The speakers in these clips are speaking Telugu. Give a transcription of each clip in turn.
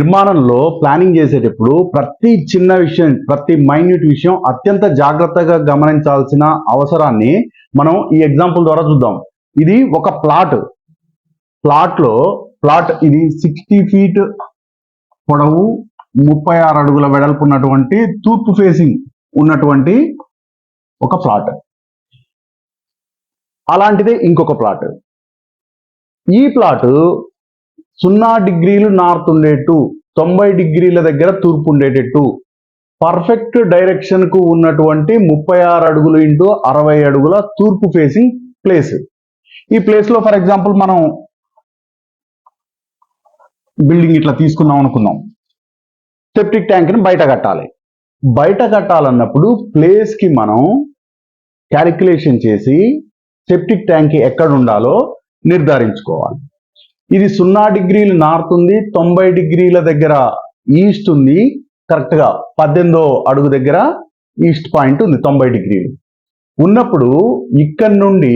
నిర్మాణంలో ప్లానింగ్ చేసేటప్పుడు ప్రతి చిన్న విషయం, ప్రతి మైన్యూట్ విషయం అత్యంత జాగ్రత్తగా గమనించాల్సిన అవసరాన్ని మనం ఈ ఎగ్జాంపుల్ ద్వారా చూద్దాం. ఇది ఒక ప్లాట్ ఇది 60 ఫీట్ పొడవు 36 అడుగుల వెడల్పు ఉన్నటువంటి తూర్పు ఫేసింగ్ ఉన్నటువంటి ఒక ప్లాట్. అలాంటిదే ఇంకొక ప్లాట్. ఈ ప్లాట్ 0 డిగ్రీలు నార్త్ ఉండేట్టు, 90 డిగ్రీల దగ్గర తూర్పు ఉండేటట్టు పర్ఫెక్ట్ డైరెక్షన్ కు ఉన్నటువంటి 36 అడుగులు ఇంటూ 60 అడుగుల తూర్పు ఫేసింగ్ ప్లేస్. ఈ ప్లేస్ లో ఫర్ ఎగ్జాంపుల్ మనం బిల్డింగ్ ఇట్లా తీసుకున్నాం అనుకుందాం. సెప్టిక్ ట్యాంక్ ని బయట కట్టాలన్నప్పుడు ప్లేస్ కి మనం క్యాలిక్యులేషన్ చేసి సెప్టిక్ ట్యాంక్ ఎక్కడ ఉండాలో నిర్ధారించుకోవాలి. ఇది 0 డిగ్రీలు నార్త్ ఉంది, 90 డిగ్రీల దగ్గర ఈస్ట్ ఉంది, కరెక్ట్ గా 18వ అడుగు దగ్గర ఈస్ట్ పాయింట్ ఉంది 90 డిగ్రీలు ఉన్నప్పుడు ఇక్కడ నుండి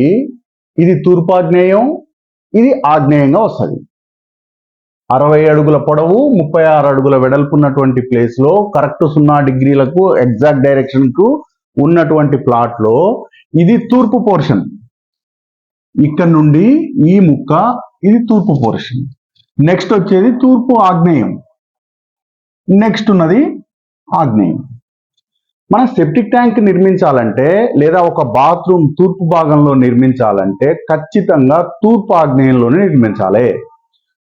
ఇది తూర్పాగ్నేయం, ఇది ఆగ్నేయంగా వస్తుంది. 60 అడుగుల పొడవు 36 అడుగుల వెడల్పు ఉన్నటువంటి ప్లేస్ లో కరెక్ట్ 0 డిగ్రీలకు ఎగ్జాక్ట్ డైరెక్షన్ కు ఉన్నటువంటి ప్లాట్ లో ఇది తూర్పు పోర్షన్. ఇక్కడ నుండి ఈ ముక్క ఇది తూర్పు పోర్షన్. నెక్స్ట్ వచ్చేది తూర్పు ఆగ్నేయం, నెక్స్ట్ ఉన్నది ఆగ్నేయం. మన సెప్టిక్ ట్యాంక్ నిర్మించాలంటే లేదా ఒక బాత్రూమ్ తూర్పు భాగంలో నిర్మించాలంటే ఖచ్చితంగా తూర్పు ఆగ్నేయంలోనే నిర్మించాలి,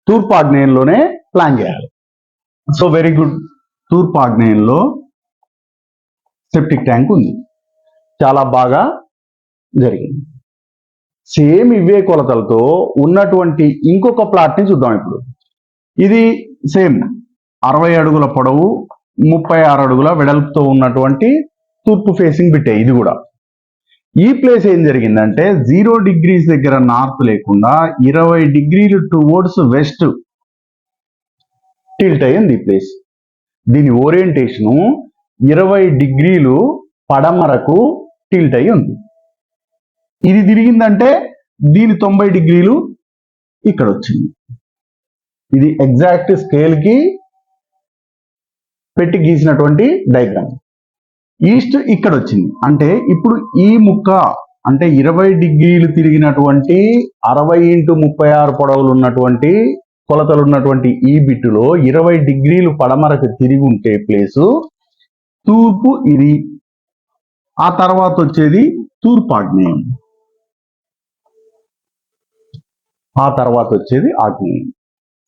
తూర్పు ఆగ్నేయంలోనే ప్లాన్ చేయాలి. సో వెరీ గుడ్, తూర్పు ఆగ్నేయంలో సెప్టిక్ ట్యాంక్ ఉంది, చాలా బాగా జరిగింది. సేమ్ ఇవే కొలతలతో ఉన్నటువంటి ఇంకొక ప్లాట్ ని చూద్దాం. ఇప్పుడు ఇది సేమ్ 60 అడుగుల పొడవు 36 అడుగుల వెడల్పుతో ఉన్నటువంటి తూర్పు ఫేసింగ్ బిట్టే. ఇది కూడా ఈ ప్లేస్ ఏం జరిగిందంటే 0 డిగ్రీస్ దగ్గర నార్త్ లేకుండా 20 డిగ్రీలు టువర్డ్స్ వెస్ట్ టిల్ట్ అయ్యింది ఈ ప్లేస్. దీని ఓరియంటేషను 20 డిగ్రీలు పడమరకు టిల్ట్ అయ్యి ఉంది. ఇది తిరిగిందంటే దీని 90 డిగ్రీలు ఇక్కడ వచ్చింది. ఇది ఎగ్జాక్ట్ స్కేల్ కి పెట్టి గీసినటువంటి డయాగ్రామ్. ఈస్ట్ ఇక్కడ వచ్చింది అంటే ఇప్పుడు ఈ ముక్క అంటే 20 డిగ్రీలు తిరిగినటువంటి 60 × 36 పొడవులు ఉన్నటువంటి కొలతలు ఉన్నటువంటి ఈ బిట్టులో 20 డిగ్రీలు పడమరకు తిరిగి ఉంటే ప్లేసు తూర్పు, ఇది ఆ తర్వాత వచ్చేది తూర్పు ఆగ్నేయం, ఆ తర్వాత వచ్చేది ఆగ్నేయం.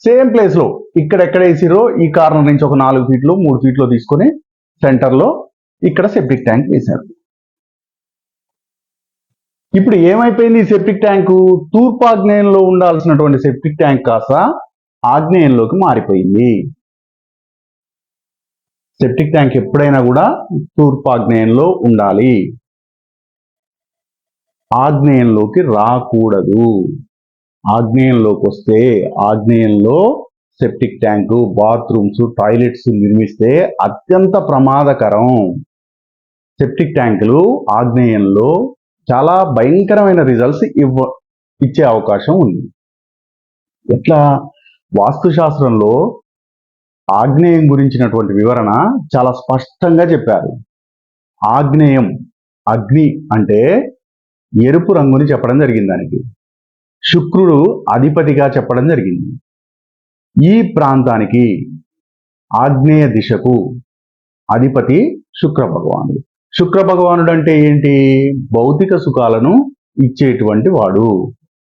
సేమ్ ప్లేస్ లో ఇక్కడ ఎక్కడ వేసిరో ఈ కార్నర్ నుంచి ఒక 4 ఫీట్లు 3 ఫీట్లు తీసుకొని సెంటర్ లో ఇక్కడ సెప్టిక్ ట్యాంక్ వేశారు. ఇప్పుడు ఏమైపోయింది ఈ సెప్టిక్ ట్యాంకు? తూర్పు ఆగ్నేయంలో ఉండాల్సినటువంటి సెప్టిక్ ట్యాంక్ కాస్త ఆగ్నేయంలోకి మారిపోయింది. సెప్టిక్ ట్యాంక్ ఎప్పుడైనా కూడా తూర్పు ఆగ్నేయంలో ఉండాలి, ఆగ్నేయంలోకి రాకూడదు. ఆగ్నేయంలోకి వస్తే ఆగ్నేయంలో సెప్టిక్ ట్యాంకు, బాత్రూమ్స్, టాయిలెట్స్ నిర్మిస్తే అత్యంత ప్రమాదకరం. సెప్టిక్ ట్యాంకులు ఆగ్నేయంలో చాలా భయంకరమైన రిజల్ట్స్ ఇచ్చే అవకాశం ఉంది. ఎట్లా? వాస్తుశాస్త్రంలో ఆగ్నేయం గురించినటువంటి వివరణ చాలా స్పష్టంగా చెప్పారు. ఆగ్నేయం, అగ్ని అంటే ఎరుపు రంగుని చెప్పడం జరిగింది. దానికి శుక్రుడు అధిపతిగా చెప్పడం జరిగింది. ఈ ప్రాంతానికి ఆగ్నేయ దిశకు అధిపతి శుక్ర భగవానుడు. శుక్ర భగవానుడు అంటే ఏంటి? భౌతిక సుఖాలను ఇచ్చేటువంటి వాడు.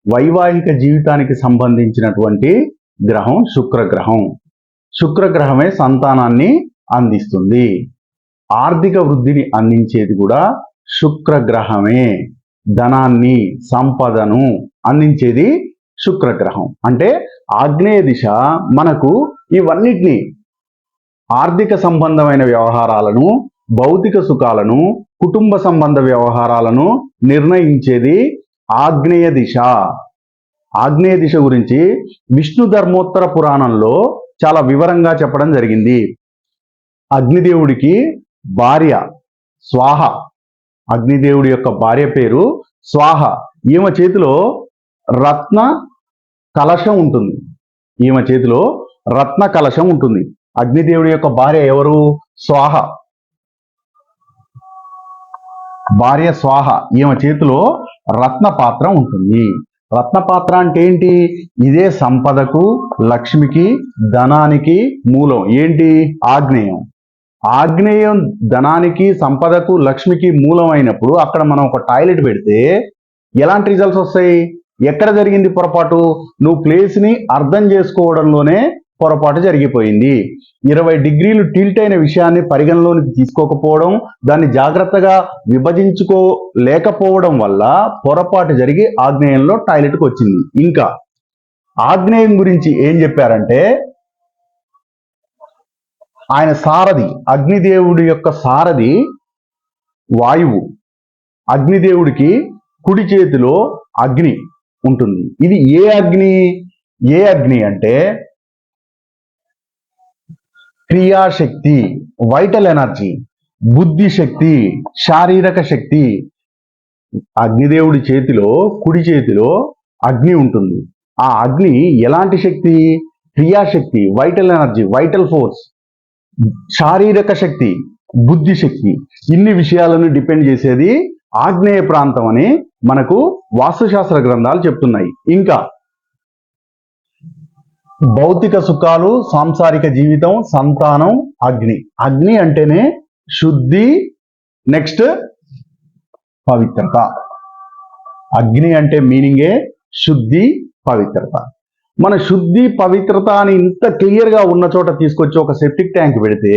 వైవాహిక జీవితానికి సంబంధించినటువంటి గ్రహం శుక్రగ్రహం. శుక్రగ్రహమే సంతానాన్ని అందిస్తుంది. ఆర్థిక వృద్ధిని అందించేది కూడా శుక్రగ్రహమే. ధనాన్ని, సంపదను అందించేది శుక్రగ్రహం. అంటే ఆగ్నేయ దిశ మనకు ఇవన్నిటినీ, ఆర్థిక సంబంధమైన వ్యవహారాలను, భౌతిక సుఖాలను, కుటుంబ సంబంధ వ్యవహారాలను నిర్ణయించేది ఆగ్నేయ దిశ. ఆగ్నేయ దిశ గురించి విష్ణు ధర్మోత్తర పురాణంలో చాలా వివరంగా చెప్పడం జరిగింది. అగ్నిదేవుడికి భార్య స్వాహ, అగ్నిదేవుడి యొక్క భార్య పేరు స్వాహ. ఈమె చేతిలో రత్న కలశం ఉంటుంది. ఈమె చేతిలో రత్న కలశం ఉంటుంది. అగ్నిదేవుడి యొక్క భార్య ఎవరు? స్వాహ. భార్య స్వాహ. ఈమె చేతిలో రత్నపాత్ర ఉంటుంది. రత్నపాత్ర అంటే ఏంటి? ఇదే సంపదకు, లక్ష్మికి, ధనానికి మూలం. ఏంటి? ఆగ్నేయం. ఆగ్నేయం ధనానికి, సంపదకు, లక్ష్మికి మూలం అయినప్పుడు అక్కడ మనం ఒక టాయిలెట్ పెడితే ఎలాంటి రిజల్ట్స్ వస్తాయి? ఎక్కడ జరిగింది పొరపాటు? నువ్వు ప్లేస్ని అర్థం చేసుకోవడంలోనే పొరపాటు జరిగిపోయింది. 20 డిగ్రీలు టిల్ట్ అయిన విషయాన్ని పరిగణలోనికి తీసుకోకపోవడం, దాన్ని జాగ్రత్తగా విభజించుకోలేకపోవడం వల్ల పొరపాటు జరిగి ఆగ్నేయంలో టాయిలెట్కి వచ్చింది. ఇంకా ఆగ్నేయం గురించి ఏం చెప్పారంటే, ఆయన సారథి, అగ్నిదేవుడి యొక్క సారథి వాయువు. అగ్నిదేవుడికి కుడి చేతిలో అగ్ని ఉంటుంది. ఇది ఏ అగ్ని? ఏ అగ్ని అంటే క్రియాశక్తి, వైటల్ ఎనర్జీ, బుద్ధి శక్తి, శారీరక శక్తి. అగ్నిదేవుడి చేతిలో, కుడి చేతిలో అగ్ని ఉంటుంది. ఆ అగ్ని ఎలాంటి శక్తి? క్రియాశక్తి, వైటల్ ఎనర్జీ, వైటల్ ఫోర్స్, శారీరక శక్తి, బుద్ధి శక్తి. ఇన్ని విషయాలను డిపెండ్ చేసేది ఆగ్నేయ ప్రాంతం అని మనకు వాస్తుశాస్త్ర గ్రంథాలు చెప్తున్నాయి. ఇంకా భౌతిక సుఖాలు, సాంసారిక జీవితం, సంతానం, అగ్ని. అగ్ని అంటేనే శుద్ధి, నెక్స్ట్ పవిత్రత. అగ్ని అంటే మీనింగే శుద్ధి, పవిత్రత. మన శుద్ధి, పవిత్రత అని ఇంత క్లియర్గా ఉన్న చోట తీసుకొచ్చి ఒక సెప్టిక్ ట్యాంక్ పెడితే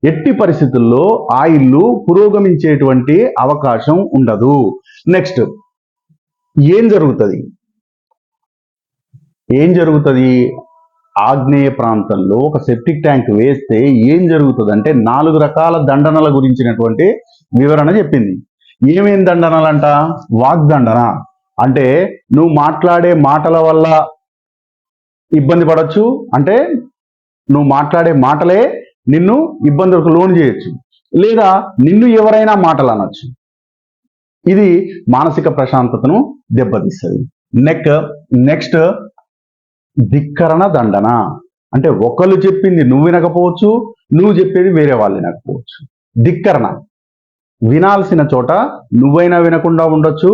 ఎట్టి పరిస్థితుల్లో ఆ ఇల్లు పురోగమించేటువంటి అవకాశం ఉండదు. నెక్స్ట్ ఏం జరుగుతుంది? ఆగ్నేయ ప్రాంతంలో ఒక సెప్టిక్ ట్యాంక్ వేస్తే ఏం జరుగుతుంది అంటే 4 రకాల దండనల గురించినటువంటి వివరణ చెప్పింది. ఏమేం దండనలంట? వాగ్దండన అంటే నువ్వు మాట్లాడే మాటల వల్ల ఇబ్బంది పడవచ్చు, అంటే నువ్వు మాట్లాడే మాటలే నిన్ను ఇబ్బందులకు లోను చేయొచ్చు, లేదా నిన్ను ఎవరైనా మాటలు అనొచ్చు. ఇది మానసిక ప్రశాంతతను దెబ్బతీస్తుంది. నెక్స్ట్ ధిక్కరణ దండన అంటే ఒకళ్ళు చెప్పింది నువ్వు వినకపోవచ్చు, నువ్వు చెప్పేది వేరే వాళ్ళు వినకపోవచ్చు. ధిక్కరణ, వినాల్సిన చోట నువ్వైనా వినకుండా ఉండొచ్చు,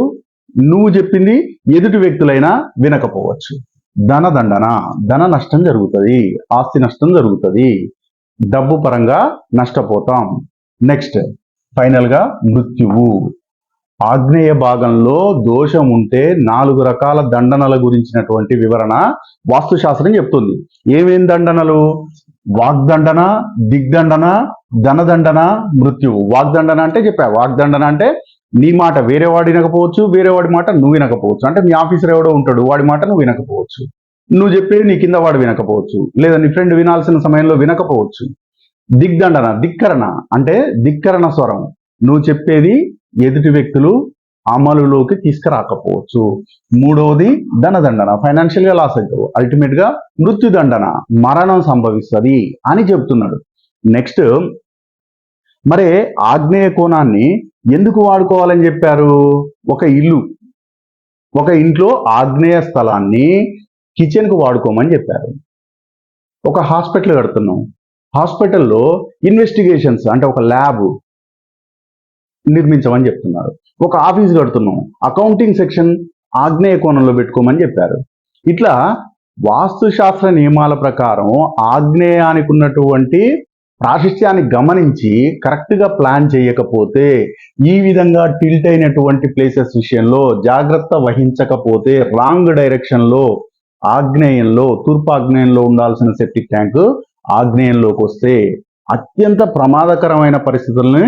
నువ్వు చెప్పింది ఎదుటి వ్యక్తులైనా వినకపోవచ్చు. ధనదండన, ధన నష్టం జరుగుతుంది, ఆస్తి నష్టం జరుగుతుంది, డబ్బు పరంగా నష్టపోతాం. నెక్స్ట్ ఫైనల్గా మృత్యువు. ఆగ్నేయ భాగంలో దోషం ఉంటే 4 రకాల దండనల గురించినటువంటి వివరణ వాస్తుశాస్త్రం చెప్తుంది. ఏమేం దండనలు? వాగ్దండన, దిగ్దండన, ధనదండన, మృత్యువు. వాగ్దండన అంటే చెప్పా, వాగ్దండన అంటే నీ మాట వేరే వాడు వినకపోవచ్చు, వేరే వాడి మాట నువ్వు వినకపోవచ్చు. అంటే మీ ఆఫీసర్ ఎవడో ఉంటాడు, వాడి మాట నువ్వు వినకపోవచ్చు, నువ్వు చెప్పేది నీ కింద వాడు వినకపోవచ్చు, లేదా నీ ఫ్రెండ్ వినాల్సిన సమయంలో వినకపోవచ్చు. దిగ్దండన, ధిక్కరణ అంటే ధిక్కరణ స్వరం, నువ్వు చెప్పేది ఎదుటి వ్యక్తులు అమలులోకి తీసుకురాకపోవచ్చు. మూడవది ధనదండన, ఫైనాన్షియల్ గా లాస్ అవుతావు. అల్టిమేట్ గా మృత్యుదండన, మరణం సంభవిస్తుంది అని చెప్తున్నాడు. నెక్స్ట్ మరి ఆగ్నేయ కోణాన్ని ఎందుకు వాడుకోవాలని చెప్పారు? ఒక ఇంట్లో ఆగ్నేయ స్థలాన్ని కిచెన్ కు వాడుకోమని చెప్పారు. ఒక హాస్పిటల్ కడుతున్నాం, హాస్పిటల్లో ఇన్వెస్టిగేషన్స్ అంటే ఒక ల్యాబ్ నిర్మించమని చెప్తున్నారు. ఒక ఆఫీస్ కడుతున్నాం, అకౌంటింగ్ సెక్షన్ ఆగ్నేయ కోణంలో పెట్టుకోమని చెప్పారు. ఇట్లా వాస్తుశాస్త్ర నియమాల ప్రకారం ఆగ్నేయానికి ఉన్నటువంటి ప్రాశస్త్యాన్ని గమనించి కరెక్ట్గా ప్లాన్ చేయకపోతే, ఈ విధంగా టిల్ట్ అయినటువంటి ప్లేసెస్ విషయంలో జాగ్రత్త వహించకపోతే రాంగ్ డైరెక్షన్లో ఆగ్నేయంలో, తూర్పు ఆగ్నేయంలో ఉండాల్సిన సెప్టిక్ ట్యాంక్ ఆగ్నేయంలోకి వస్తే అత్యంత ప్రమాదకరమైన పరిస్థితుల్ని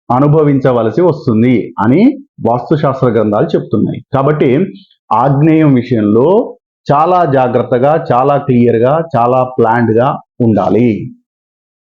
అనుభవించవలసి వస్తుంది అని వాస్తుశాస్త్ర గ్రంథాలు చెప్తున్నాయి. కాబట్టి ఆగ్నేయం విషయంలో చాలా జాగ్రత్తగా, చాలా క్లియర్గా, చాలా ప్లాన్డ్గా ఉండాలి.